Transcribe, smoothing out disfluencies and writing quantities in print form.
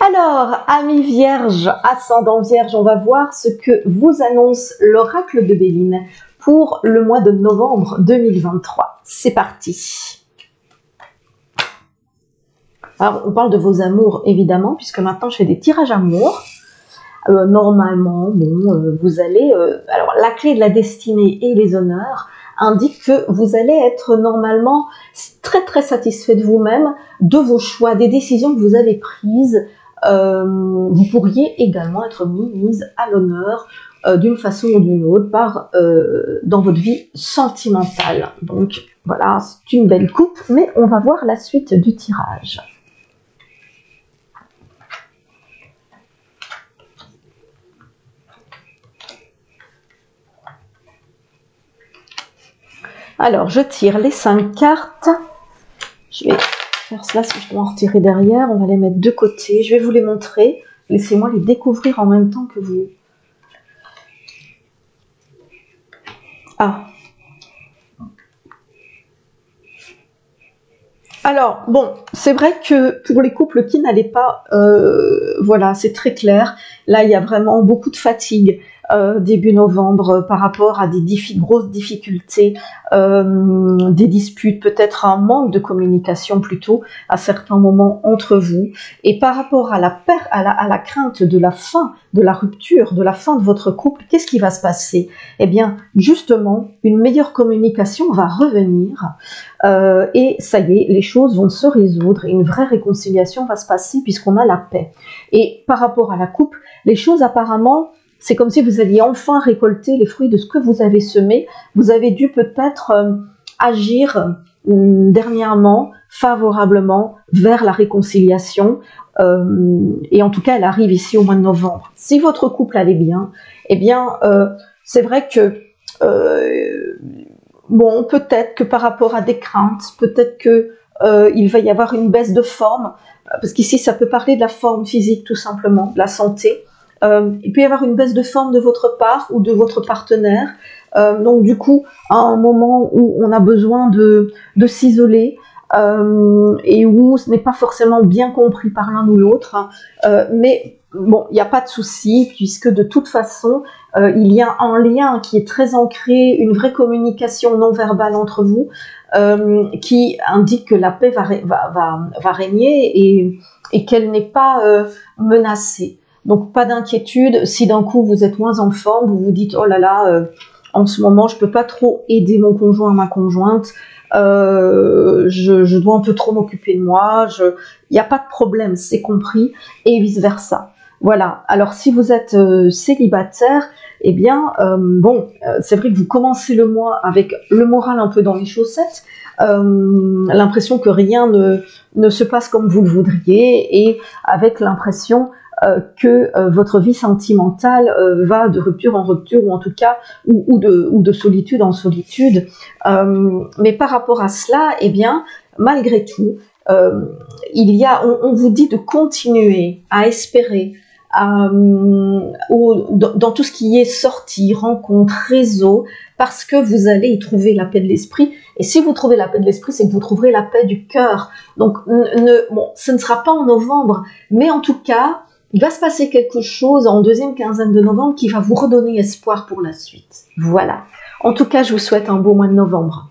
Alors, amis vierges, ascendant vierge, on va voir ce que vous annonce l'oracle de Béline pour le mois de novembre 2023. C'est parti. Alors, on parle de vos amours, évidemment, puisque maintenant je fais des tirages amour. Normalement, vous allez... alors, la clé de la destinée et les honneurs indique que vous allez être normalement très très satisfait de vous-même, de vos choix, des décisions que vous avez prises. Vous pourriez également être mise à l'honneur d'une façon ou d'une autre dans votre vie sentimentale. Donc voilà, c'est une belle coupe, mais on va voir la suite du tirage. Alors, je tire les 5 cartes. Je vais faire cela si je dois en retirer derrière. On va les mettre de côté. Je vais vous les montrer. Laissez-moi les découvrir en même temps que vous. Ah. Alors, bon, c'est vrai que pour les couples qui n'allaient pas, voilà, c'est très clair. Là, il y a vraiment beaucoup de fatigue. Début novembre par rapport à des grosses difficultés, des disputes, peut-être un manque de communication plutôt à certains moments entre vous, et par rapport à la crainte de la fin, de la rupture, de la fin de votre couple, qu'est-ce qui va se passer? Eh bien, justement, une meilleure communication va revenir, et ça y est, les choses vont se résoudre, et une vraie réconciliation va se passer puisqu'on a la paix. Et par rapport à la coupe, les choses apparemment, c'est comme si vous alliez enfin récolter les fruits de ce que vous avez semé. Vous avez dû peut-être agir dernièrement, favorablement, vers la réconciliation. Et en tout cas, elle arrive ici au mois de novembre. Si votre couple allait bien, eh bien, c'est vrai que, bon, peut-être que par rapport à des craintes, peut-être que il va y avoir une baisse de forme, parce qu'ici, ça peut parler de la forme physique, tout simplement, de la santé. Il peut y avoir une baisse de forme de votre part ou de votre partenaire. Donc du coup, à un moment où on a besoin de s'isoler et où ce n'est pas forcément bien compris par l'un ou l'autre, mais bon, il n'y a pas de souci puisque de toute façon, il y a un lien qui est très ancré, une vraie communication non verbale entre vous qui indique que la paix va régner et qu'elle n'est pas menacée. Donc pas d'inquiétude, si d'un coup vous êtes moins en forme, vous vous dites oh là là, en ce moment je peux pas trop aider mon conjoint, ma conjointe, je dois un peu trop m'occuper de moi, il n'y a pas de problème, c'est compris, et vice versa. Voilà, alors si vous êtes célibataire, eh bien c'est vrai que vous commencez le mois avec le moral un peu dans les chaussettes, l'impression que rien ne se passe comme vous le voudriez, et avec l'impression que votre vie sentimentale va de rupture en rupture, ou en tout cas, ou de solitude en solitude. Mais par rapport à cela, eh bien, malgré tout, on vous dit de continuer à espérer dans tout ce qui est sortie, rencontre, réseau, parce que vous allez y trouver la paix de l'esprit. Et si vous trouvez la paix de l'esprit, c'est que vous trouverez la paix du cœur. Donc, ce ne sera pas en novembre, mais en tout cas, il va se passer quelque chose en deuxième quinzaine de novembre qui va vous redonner espoir pour la suite. Voilà. En tout cas, je vous souhaite un beau mois de novembre.